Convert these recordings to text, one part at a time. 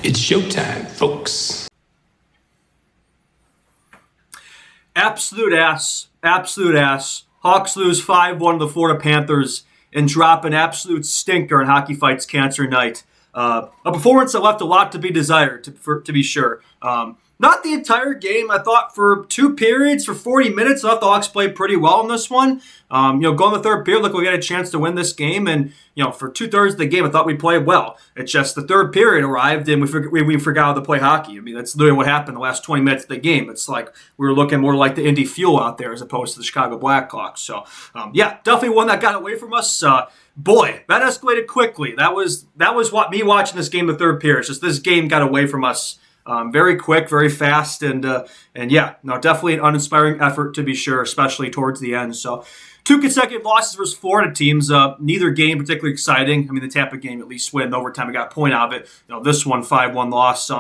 It's showtime, folks. Absolute ass. Absolute ass. Hawks lose 5-1 to the Florida Panthers and drop an absolute stinker in Hockey Fights Cancer Night. A performance that left a lot to be desired, to be sure. Not the entire game. I thought for 2 periods, for 40 minutes, I thought the Hawks played pretty well in this one. Going the third period, look, we had a chance to win this game. And, for 2/3 of the game, I thought we played well. It's just the third period arrived and we forgot how to play hockey. I mean, that's literally what happened the last 20 minutes of the game. It's like we were looking more like the Indy Fuel out there as opposed to the Chicago Blackhawks. So, definitely one that got away from us. Boy, that escalated quickly. That was what me watching this game the third period. It's just this game got away from us very quick, very fast, and definitely an uninspiring effort to be sure, especially towards the end. So 2 consecutive losses versus Florida teams. Neither game particularly exciting. I mean, the Tampa game at least win. Overtime, I got a point out of it. This one, 5-1 loss.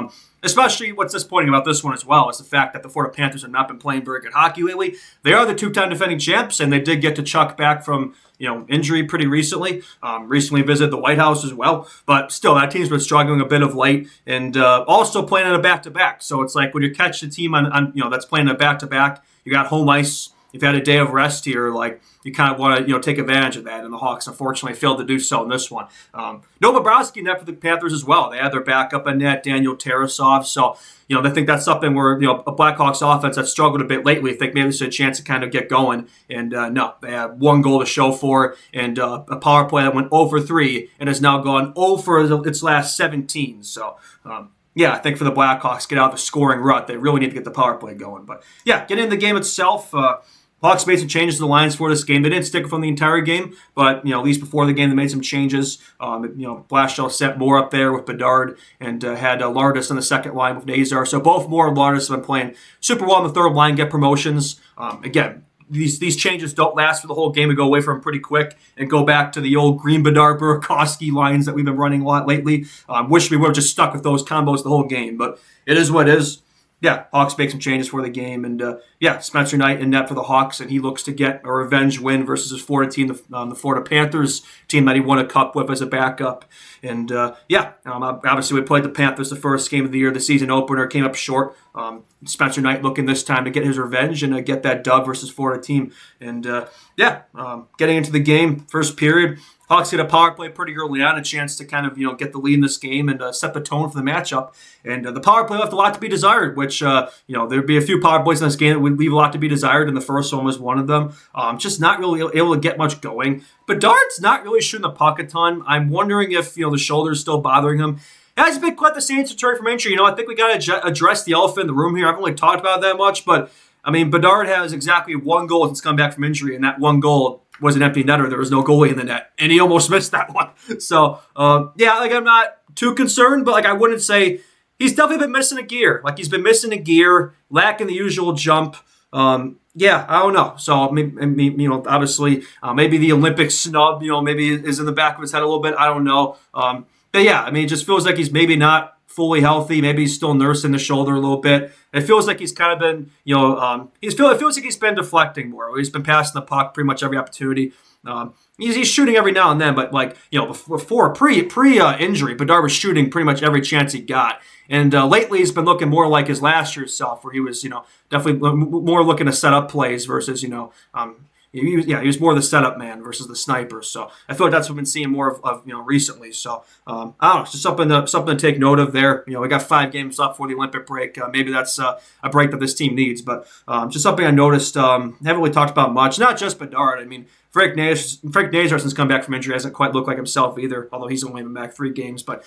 Especially what's disappointing about this one as well is the fact that the Florida Panthers have not been playing very good hockey lately. They are the 2-time defending champs, and they did get to Chuck back from injury pretty recently. Recently visited the White House as well. But still, that team's been struggling a bit of late and also playing on a back-to-back. So it's like when you catch the team on that's playing a back-to-back, you got home ice. You've had a day of rest here, like you kind of want to take advantage of that, and the Hawks unfortunately failed to do so in this one. No Bobrovsky net for the Panthers as well. They had their backup in net, Daniel Tarasov. So I think that's something where a Blackhawks offense that's struggled a bit lately. I think maybe there's a chance to kind of get going, and no, they have 1 goal to show for, and a power play that went 0 for 3 and has now gone 0 for its last 17. So. I think for the Blackhawks, get out of the scoring rut. They really need to get the power play going. But, getting into the game itself, Hawks made some changes to the lines for this game. They didn't stick from the entire game, but, at least before the game, they made some changes. Blashill set Moore up there with Bedard and had Lardis on the second line with Nazar. So both Moore and Lardis have been playing super well on the third line, get promotions. Again, these changes don't last for the whole game. We go away from them pretty quick and go back to the old Green Bedard Burakovsky lines that we've been running a lot lately. Wish we would have just stuck with those combos the whole game, but it is what it is. Hawks make some changes for the game, and Spencer Knight in net for the Hawks, and he looks to get a revenge win versus his Florida team, the Florida Panthers team that he won a cup with as a backup. And obviously we played the Panthers the first game of the year, the season opener, came up short. Spencer Knight looking this time to get his revenge and get that dub versus Florida team. And getting into the game, first period, Hawks get a power play pretty early on, a chance to kind of get the lead in this game and set the tone for the matchup. And the power play left a lot to be desired, which there'd be a few power plays in this game that would leave a lot to be desired, and the first one was one of them. Just not really able to get much going. Bedard's not really shooting the puck a ton. I'm wondering if the shoulder's still bothering him. It hasn't been quite the same return from injury. I think we got to address the elephant in the room here. I haven't really talked about it that much, but I mean, Bedard has exactly 1 goal since come back from injury, and that 1 goal was an empty netter. There was no goalie in the net, and he almost missed that one. So, I'm not too concerned, but I wouldn't say he's definitely been missing a gear. He's been missing a gear, lacking the usual jump. I don't know. So, maybe, obviously, maybe the Olympic snub, maybe is in the back of his head a little bit. I don't know. It just feels like he's maybe not fully healthy. Maybe he's still nursing the shoulder a little bit. It feels like he's kind of been, it feels like he's been deflecting more. He's been passing the puck pretty much every opportunity. He's shooting every now and then, but before pre-injury, Bedard was shooting pretty much every chance he got. And lately, he's been looking more like his last year's self, where he was, definitely more looking to set up plays versus, he was more the setup man versus the sniper. So I feel like that's what we've been seeing more of recently. So I don't know, it's just something to take note of there. We got 5 games left for the Olympic break. Maybe that's a break that this team needs. But just something I noticed. Haven't really talked about much. Not just Bedard. I mean, Frank Nazar, since come back from injury, hasn't quite looked like himself either. Although he's only been back 3 games, but.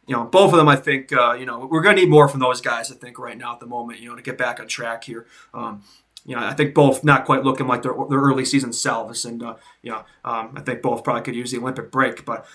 Both of them, I think, we're going to need more from those guys, I think, right now at the moment, to get back on track here. I think both not quite looking like their early season selves. And, I think both probably could use the Olympic break. But,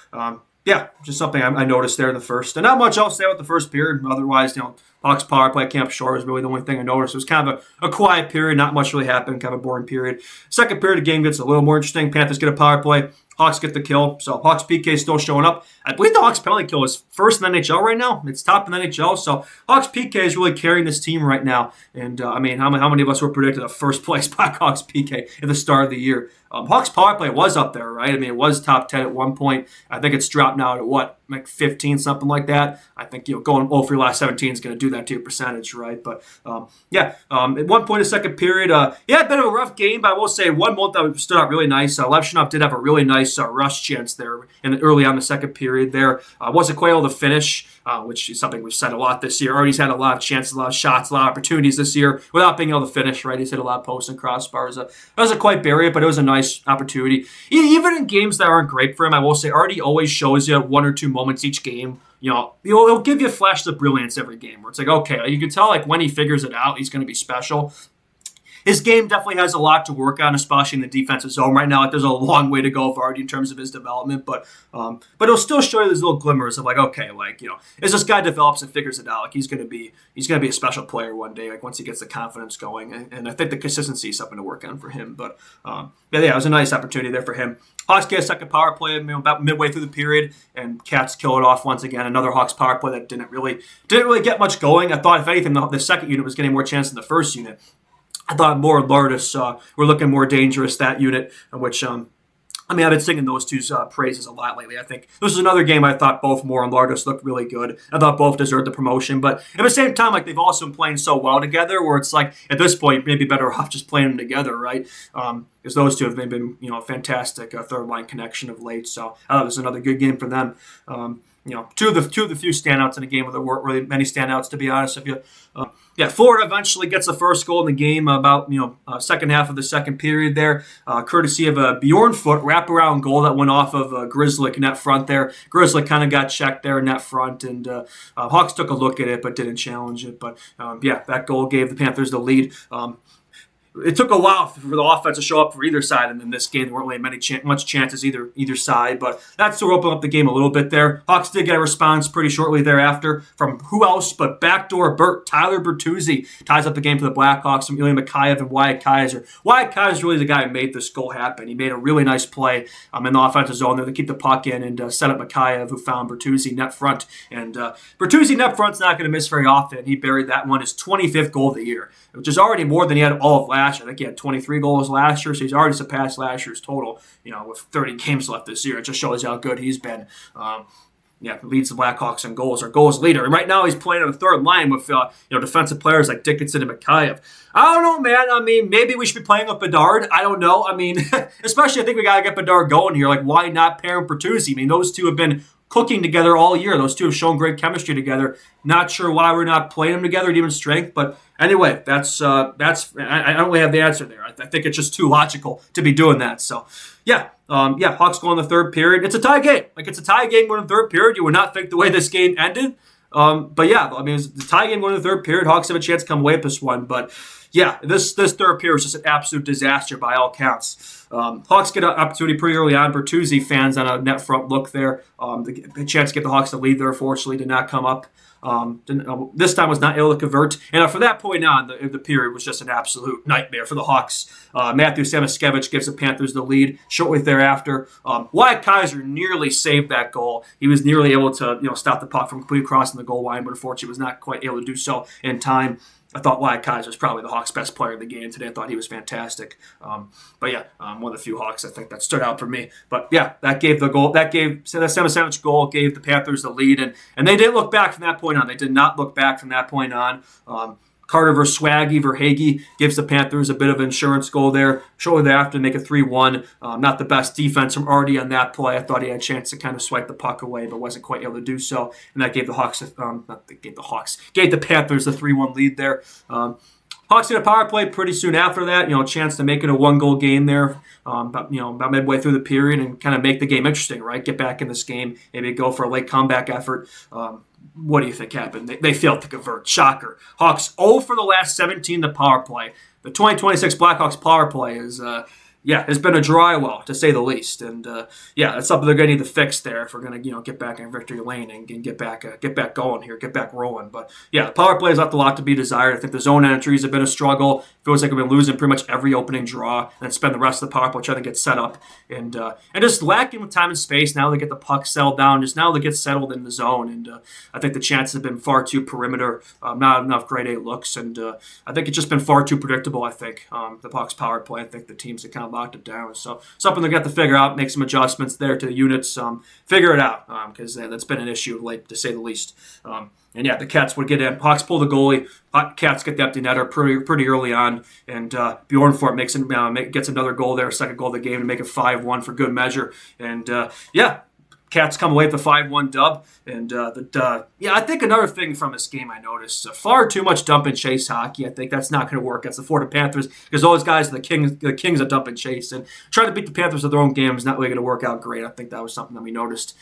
just something I noticed there in the first. And not much else there with the first period. Otherwise, Hawks power play at Camp Shore is really the only thing I noticed. It was kind of a quiet period. Not much really happened. Kind of a boring period. Second period, the game gets a little more interesting. Panthers get a power play. Hawks get the kill. So Hawks PK is still showing up. I believe the Hawks penalty kill is first in the NHL right now. It's top in the NHL. So Hawks PK is really carrying this team right now. And how many of us were predicted a first place Blackhawks PK at the start of the year? Hawks power play was up there, right? I mean, it was top 10 at one point. I think it's dropped now to what, like 15, something like that. I think going 0 for your last 17 is going to do that to your percentage, right? But at one point in the second period, a bit of a rough game, but I will say one moment that stood out really nice. Levshinov did have a really nice rush chance there early on the second period there. Wasn't quite able to finish, which is something we've said a lot this year. Already's had a lot of chances, a lot of shots, a lot of opportunities this year without being able to finish, right? He's hit a lot of posts and crossbars. It wasn't quite bury it, but it was a nice opportunity. Even in games that aren't great for him, I will say, Artie always shows you one or two moments each game. He'll give you flashes of brilliance every game where it's like, okay, you can tell like when he figures it out, he's going to be special. His game definitely has a lot to work on, especially in the defensive zone right now. Like, there's a long way to go for Artie in terms of his development, but it'll still show you these little glimmers of like, okay, like as this guy develops and figures it out, like he's gonna be a special player one day. Like once he gets the confidence going, and I think the consistency is something to work on for him. But it was a nice opportunity there for him. Hawks get a second power play about midway through the period, and Cats kill it off once again. Another Hawks power play that didn't really get much going. I thought if anything, the second unit was getting more chance than the first unit. I thought Moore and Lardis were looking more dangerous, that unit, which, I've been singing those two's praises a lot lately. I think this was another game I thought both Moore and Lardis looked really good. I thought both deserved the promotion, but at the same time, like they've also been playing so well together where it's like, at this point, maybe better off just playing them together, right? Because those two have been a fantastic third-line connection of late, so I thought it was another good game for them. Two of the few standouts in a game where there weren't really many standouts, to be honest with you. Florida eventually gets the first goal in the game about second half of the second period there, courtesy of a Bjornfoot wraparound goal that went off of Grizzlick net front there. Grizzlick kind of got checked there net front, and Hawks took a look at it but didn't challenge it. But that goal gave the Panthers the lead. It took a while for the offense to show up for either side, and in this game there weren't really much chances either side, but that sort of opened up the game a little bit there. Hawks did get a response pretty shortly thereafter from who else but backdoor Bert. Tyler Bertuzzi ties up the game for the Blackhawks from Ilya Mikheyev and Wyatt Kaiser. Wyatt Kaiser is really the guy who made this goal happen. He made a really nice play in the offensive zone there to keep the puck in and set up Mikheyev, who found Bertuzzi net front. And Bertuzzi net front's not going to miss very often. He buried that one, his 25th goal of the year, which is already more than he had all of last year. I think he had 23 goals last year, so he's already surpassed last year's total, with 30 games left this year. It just shows how good he's been. Leads the Blackhawks in goals, or goals leader. And right now he's playing on the third line with defensive players like Dickinson and Mikheyev. I don't know, man. Maybe we should be playing with Bedard. I don't know. Especially I think we got to get Bedard going here. Like, why not pair him Bertuzzi? those two have been cooking together all year. Those two have shown great chemistry together. Not sure why we're not playing them together at even strength, but anyway, that's I don't really have the answer there. I think it's just too logical to be doing that. So, Hawks go in the third period. It's a tie game. It's a tie game going in the third period. You would not think the way this game ended. It was the tie game going in the third period. Hawks have a chance to come away with this one, but this third period was just an absolute disaster by all counts. Hawks get an opportunity pretty early on. Bertuzzi fans on a net front look there. The chance to get the Hawks to lead there, fortunately, did not come up. This time was not able to convert. And from that point on, the period was just an absolute nightmare for the Hawks. Matthew Samoskevich gives the Panthers the lead shortly thereafter. Wyatt Kaiser nearly saved that goal. He was nearly able to stop the puck from completely crossing the goal line, but unfortunately was not quite able to do so in time. I thought Wyatt Kaiser was probably the Hawks' best player of the game today. I thought he was fantastic. One of the few Hawks I think that stood out for me. But that gave the goal. That 7-7 goal gave the Panthers the lead, and they didn't look back from that point on. They did not look back from that point on. Carter Verhaeghe gives the Panthers a bit of insurance goal there. Shortly thereafter, make it 3-1. Not the best defense from Artie on that play. I thought he had a chance to kind of swipe the puck away, but wasn't quite able to do so. And that gave the gave the Panthers the 3-1 lead there. Hawks get a power play pretty soon after that. A chance to make it a one-goal game there. About midway through the period and kind of make the game interesting, right? Get back in this game, maybe go for a late comeback effort. What do you think happened? They failed to convert. Shocker. Hawks 0 for the last 17 the power play. The 2026 Blackhawks power play is it's been a dry well, to say the least. And that's something they're going to need to fix there if we're going to get back in victory lane and get back going here, get back rolling. But the power play has left a lot to be desired. I think the zone entries have been a struggle. Feels like we've been losing pretty much every opening draw and spend the rest of the power play trying to get set up and just lacking with time and space. Now they get the puck settled down. Just now they get settled in the zone, and I think the chances have been far too perimeter, not enough grade A looks, and I think it's just been far too predictable. I think the Hawks power play. I think the teams have kind of locked it down. So something they're going to have to figure out, make some adjustments there to the units, figure it out, because that's been an issue of late, to say the least. And yeah, the Cats would get in. Hawks pull the goalie. Cats get the empty netter pretty early on, and Bjornfort gets another goal there, second goal of the game, to make it 5-1 for good measure. And Cats come away with a 5-1 dub. And I think another thing from this game I noticed, far too much dump and chase hockey. I think that's not going to work against the Florida Panthers, because those guys are the kings of dump and chase. And trying to beat the Panthers at their own game is not really going to work out great. I think that was something that we noticed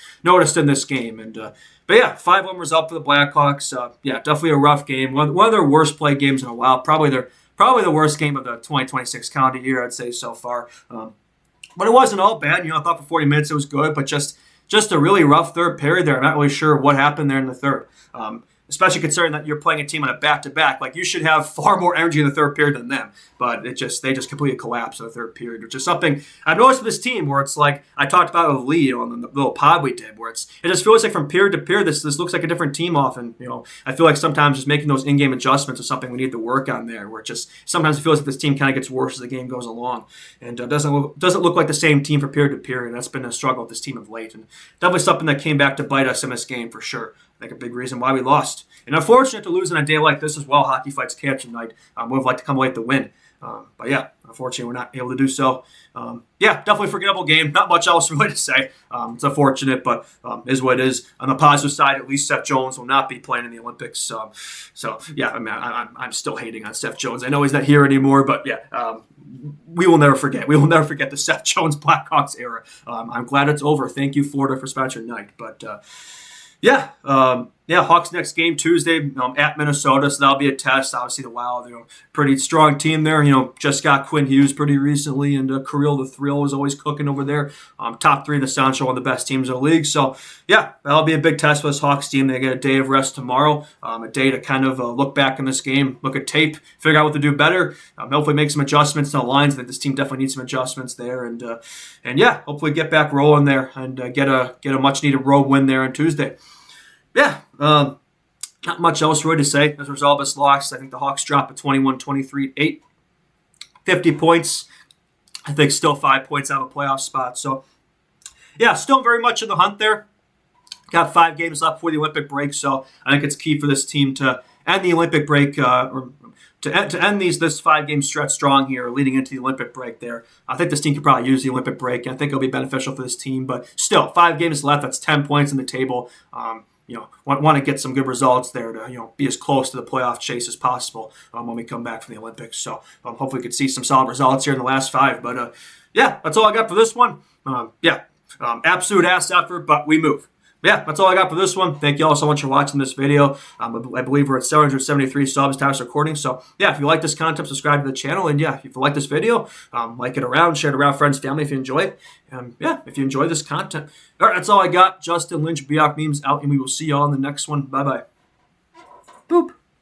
in this game. And 5-1 result for the Blackhawks. Definitely a rough game. One of their worst play games in a while. Probably the worst game of the 2026 calendar year, I'd say, so far. But it wasn't all bad. I thought for 40 minutes it was good, but just a really rough third period there. I'm not really sure what happened there in the third. Especially considering that you're playing a team on a back-to-back. Like, you should have far more energy in the third period than them. But they just completely collapsed in the third period, which is something I've noticed with this team, where it's like, I talked about it with Lee on the little pod we did, where it just feels like from period to period, this looks like a different team often. I feel like sometimes just making those in-game adjustments is something we need to work on there, where sometimes it feels like this team kind of gets worse as the game goes along. And doesn't look like the same team for period to period. That's been a struggle with this team of late. And definitely something that came back to bite us in this game for sure. I think a big reason why we lost. And unfortunate to lose on a day like this as well. Hockey Fights Cancer Night. Would have liked to come away with the win. Unfortunately, we're not able to do so. Definitely a forgettable game. Not much else really to say. It's unfortunate, but is what it is. On the positive side, at least Seth Jones will not be playing in the Olympics. I'm still hating on Seth Jones. I know he's not here anymore, but we will never forget. We will never forget the Seth Jones Blackhawks era. I'm glad it's over. Thank you, Florida, for sponsoring night. But Hawks next game Tuesday at Minnesota, so that'll be a test. Obviously, the Wild, pretty strong team there. Just got Quinn Hughes pretty recently, and Kirill the Thrill is always cooking over there. Top three in the Central, one of the best teams in the league. So that'll be a big test for this Hawks team. They get a day of rest tomorrow, a day to kind of look back in this game, look at tape, figure out what to do better. Hopefully, make some adjustments to the lines. I think this team definitely needs some adjustments there, and hopefully get back rolling there and get a much needed road win there on Tuesday. Not much else really to say as a result of this loss. I think the Hawks dropped a 21-23-8, 50 points. I think still 5 points out of a playoff spot. So, still very much in the hunt there. Got 5 games left before the Olympic break, so I think it's key for this team to end the Olympic break, or to end this 5-game stretch strong here, leading into the Olympic break there. I think this team could probably use the Olympic break, and I think it'll be beneficial for this team. But still, 5 games left. That's 10 points in the table. Want to get some good results there to be as close to the playoff chase as possible when we come back from the Olympics. So hopefully we could see some solid results here in the last 5. But that's all I got for this one. Absolute ass effort, but we move. That's all I got for this one. Thank you all so much for watching this video. I believe we're at 773 subs to this recording. So, if you like this content, subscribe to the channel. And, if you like this video, like it around, share it around friends, family if you enjoy it. If you enjoy this content. All right, that's all I got. Justin Lynch, Bioc Memes out, and we will see you all in the next one. Bye-bye.